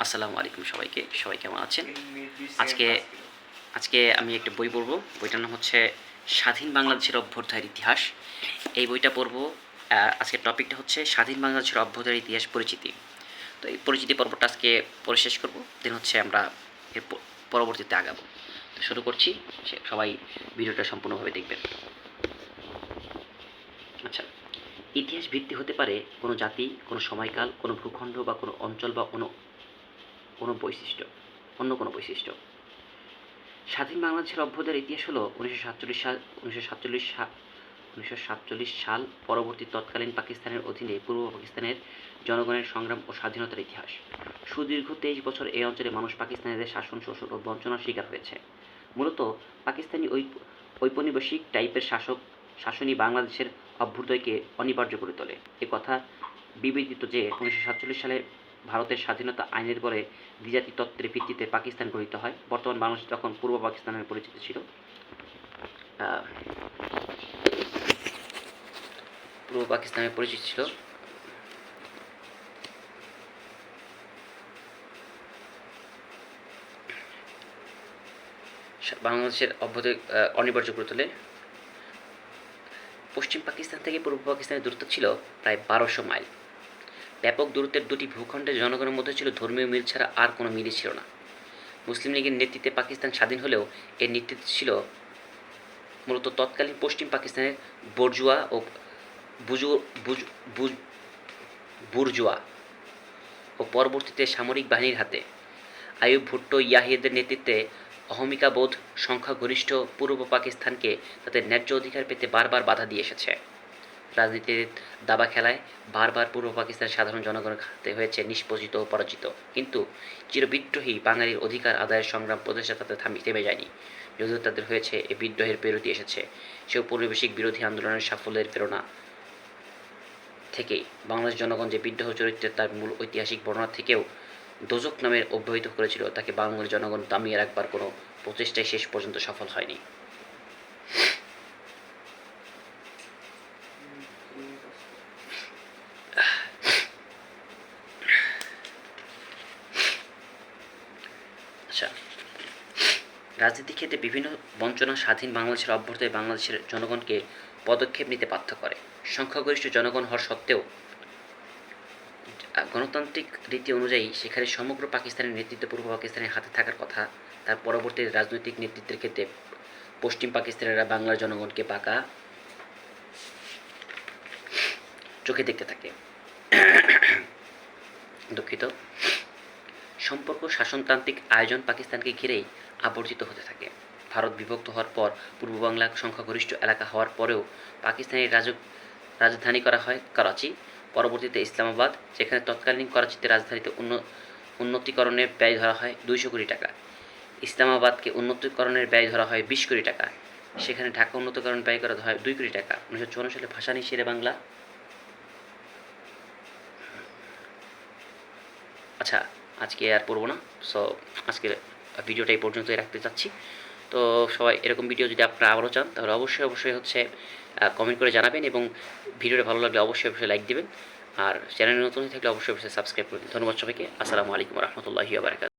আসসালামু আলাইকুম সবাইকে। সবাই কেমন আছেন? আজকে আজকে আমি একটা বই পড়ব। বইটার নাম হচ্ছে স্বাধীন বাংলাদেশের অভ্যুদয়ের ইতিহাস। এই বইটা পড়ব। আজকের টপিকটা হচ্ছে স্বাধীন বাংলাদেশের অভ্যুদয়ের ইতিহাস পরিচিতি। তো এই পরিচিতি পর্বটা আজকে পড়ে শেষ করব। দেন হচ্ছে আমরা এর পরবর্তীতে আগাবো। তো শুরু করছি। সবাই ভিডিওটা সম্পূর্ণভাবে দেখবেন। আচ্ছা, ইতিহাস ভিত্তি হতে পারে কোনো জাতি, কোনো সময়কাল, কোনো ভূখণ্ড বা কোনো অঞ্চল বা কোনো বৈশিষ্ট্য, অন্য কোনো বৈশিষ্ট্য। স্বাধীন বাংলাদেশের অভ্যুদয়ের ইতিহাস হলো 1947 সাল পরবর্তী তৎকালীন পাকিস্তানের অধীনে পূর্ব পাকিস্তানের জনগণের সংগ্রাম ও স্বাধীনতার ইতিহাস। সুদীর্ঘ 23 বছর এই অঞ্চলে মানুষ পাকিস্তানিদের শাসন, শোষণ ও বঞ্চনার শিকার হয়েছে। মূলত পাকিস্তানি ঔপনিবেশিক টাইপের শাসনই বাংলাদেশের অভ্যুদয়কে অনিবার্য করে তোলে। একথা বিবেচিত যে 1947 সালে ভারতের স্বাধীনতা আইনের পরে দ্বিজাতি তত্ত্বের ভিত্তিতে পাকিস্তান গঠিত হয়। বর্তমান বাংলাদেশ তখন পূর্ব পাকিস্তান নামে পরিচিত ছিল। পূর্ব পাকিস্তান নামে পরিচিত ছিল। বাংলাদেশের অভ্যুদয় অনিবার্য করে তোলে। পশ্চিম পাকিস্তান থেকে পূর্ব পাকিস্তানের দূরত্ব ছিল প্রায় 1200 মাইল। ব্যাপক দূরত্বের দুটি ভূখণ্ডের জনগণের মধ্যে ছিল ধর্মীয় মিল ছাড়া আর কোনো মিলই ছিল না। মুসলিম লীগের নেতৃত্বে পাকিস্তান স্বাধীন হলেও এর নেতৃত্ব ছিল মূলত তৎকালীন পশ্চিম পাকিস্তানের বর্জুয়া ও বুর্জোয়া ও পরবর্তীতে সামরিক বাহিনীর হাতে। আইয়ুব ভুট্টো ইয়াহিয়াদের নেতৃত্বে অহমিকাবোধ সংখ্যাগরিষ্ঠ পূর্ব পাকিস্তানকে তাদের ন্যায্য অধিকার পেতে বারবার বাধা দিয়ে এসেছে। রাজনীতির দাবা খেলায় বারবার পূর্ব পাকিস্তানের সাধারণ জনগণের হাতে হয়েছে নিষ্পোষিত ও পরাজিত। কিন্তু চিরবিদ্রোহী বাঙালির অধিকার আদায়ের সংগ্রাম প্রচেষ্টা তাদের থেমে যায়নি। যদিও তাদের হয়েছে এই বিদ্রোহের বিরতি এসেছে, সে ঔপনিবেশিক বিরোধী আন্দোলনের সাফল্যের প্রেরণা থেকেই। বাংলাদেশ জনগণ যে বিদ্রোহ চরিত্রের তার মূল ঐতিহাসিক বর্ণনা থেকেও দোজক নামে অব্যাহত করেছিল, তাকে বাংলার জনগণ দামিয়ে রাখবার কোনো প্রচেষ্টাই শেষ পর্যন্ত সফল হয়নি। আচ্ছা, রাজনীতি ক্ষেত্রে বিভিন্ন বঞ্চনা স্বাধীন বাংলাদেশের অভ্যুদয়ে বাংলাদেশের জনগণকে পদক্ষেপ নিতে বাধ্য করে। সংখ্যাগরিষ্ঠ জনগণ হওয়ার সত্ত্বেও গণতান্ত্রিক রীতি অনুযায়ী সেখানে সমগ্র পাকিস্তানের নেতৃত্ব পূর্ব পাকিস্তানের হাতে থাকার কথা। তার পরবর্তী রাজনৈতিক নেতৃত্বের ক্ষেত্রে পশ্চিম পাকিস্তানেরা বাংলার জনগণকে বাঁকা চোখে দেখতে থাকে। দুঃখিত। সম্পর্ক শাসনতান্ত্রিক আয়োজন পাকিস্তানকে ঘিরেই আবর্তিত হতে থাকে। ভারত বিভক্ত হওয়ার পর পূর্ব বাংলা সংখ্যাগরিষ্ঠ এলাকা হওয়ার পরেও পাকিস্তানের রাজধানী করা হয় করাচি, পরবর্তীতে ইসলামাবাদ, যেখানে তৎকালীন করাচিতে রাজধানীতে উন্নতিকরণের ব্যয় ধরা হয় 200 কোটি টাকা। ইসলামাবাদকে উন্নতিকরণের ব্যয় ধরা হয় 20 কোটি টাকা। সেখানে ঢাকা উন্নতিকরণ ব্যয় করা হয় 2 কোটি টাকা। 1954 সালে ভাসানী শেরে বাংলা। আচ্ছা, আজকে আর পড়বো না। সো আজকের ভিডিওটা এই পর্যন্তই রাখতে চাচ্ছি। তো সবাই এরকম ভিডিও যদি আপনারা আবারও চান তাহলে অবশ্যই হচ্ছে কমেন্ট করে জানাবেন, এবং ভিডিওটা ভালো লাগলে অবশ্যই লাইক দেবেন। আর চ্যানেলে নতুন হয়ে থাকলে অবশ্যই সাবস্ক্রাইব করবেন। ধন্যবাদ সবাইকে। আসসালামু আলাইকুম রহমতুল্লাহি ওয়া বারাকাতুহু।